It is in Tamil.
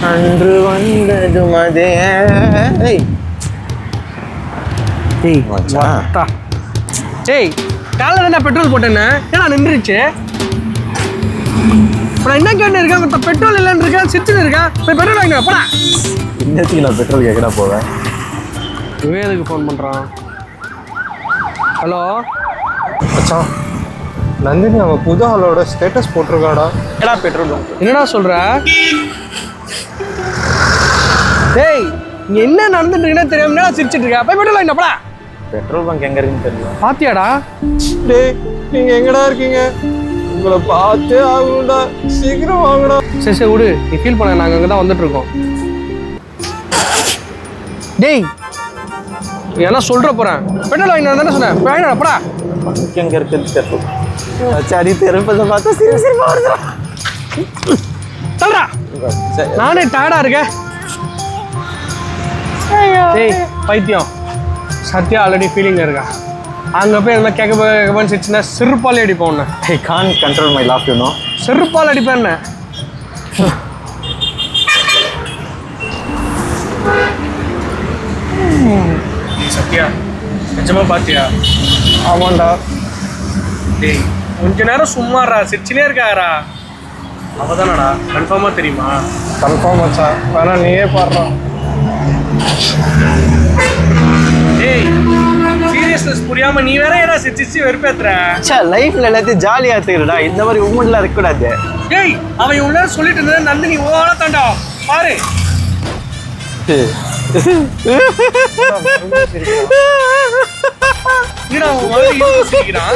அன்று வந்தது மதே. ஏய் வாடா. ஏய் காலைல தானே பெட்ரோல் போட்டேன்னு ஏன்னா நின்றுச்சு. நான் என்ன கேட்டு இருக்கேன், பெட்ரோல் இல்லைன்னு இருக்கேன், சிரிச்சுன்னு இருக்கேன். போய் பெட்ரோல் வாங்க போடா. இன்னத்துக்கு நான் பெட்ரோல் கேட்கடா போவேன். இவன் எதுக்கு ஃபோன் பண்ணுறான்? ஹலோ மச்சான், நந்தினி அவன் புது ஆளோட ஸ்டேட்டஸ் போட்டிருக்காடா. ஏடா பெட்ரோல் என்னடா சொல்ற? டேய் நீ என்ன நடந்துட்டு இருக்குன்னு தெரியாம சிரிச்சிட்டு இருக்க. போய் பெட்ரோல் வாங்க போடா. பெட்ரோல் பங்க் எங்க இருக்குன்னு தெரியல. பாத்தியாடா? டேய் நீங்க எங்கடா இருக்கீங்க? உங்களை பார்த்தே ஆகணும்டா, சீக்கிரம் வாங்கடா. சரி சரி விடு, நீ ஃபீல் பண்ண, நாங்கள் அங்கே தான் வந்துட்டு இருக்கோம். டேய் ஏன்னா சொல்ற போறேன், பெட்ரோல் வாங்கி தானே சொன்னேன், வாங்கினா போடா. பங்க் எங்க இருக்குன்னு தெரியல. சரி திருப்பதை பார்த்தா சிரிப்பா வருதுடா. சொல்றா, நானே டயர்டா இருக்கேன். டேய் பைத்தியம், சத்யா ஆல்ரெடி ஃபீலிங் இருக்கா. அங்கே போய் எதுனா கேட்க சிரிச்சுன்னா செருப்பால் அடிப்பேன் உன்னை. I can't control my laugh, you know. செருப்பால் அடிப்பேன். சத்யா நிஜமா பாத்தியா? ஆமாண்டா. டேய் கொஞ்ச நேரம் சும்மாறா, சிரிச்சுனே இருக்காரா. அவதானடா, கன்ஃபார்மா தெரியுமா? கன்ஃபார்ம் மச்சான், வேணா நீயே பாடுறா. டேய் சீரியஸ்னஸ் புரியாம நீ வேற ஏடா சிரிச்சு வெறுப்பேத்துற. சே லைஃப்ல எல்லாத்தையும் ஜாலியா எடுத்துக்கிறடா, இந்த மாதிரி உமெண்ட்லாம் இருக்கக்கூடாது. டேய் அவன் இவ்வளவு நேரம் சொல்லிட்டு இருந்தா நந்தினி ஓட தாண்டா பாரு. என்னடா அவன் மாதிரி சிரிக்கிறான்.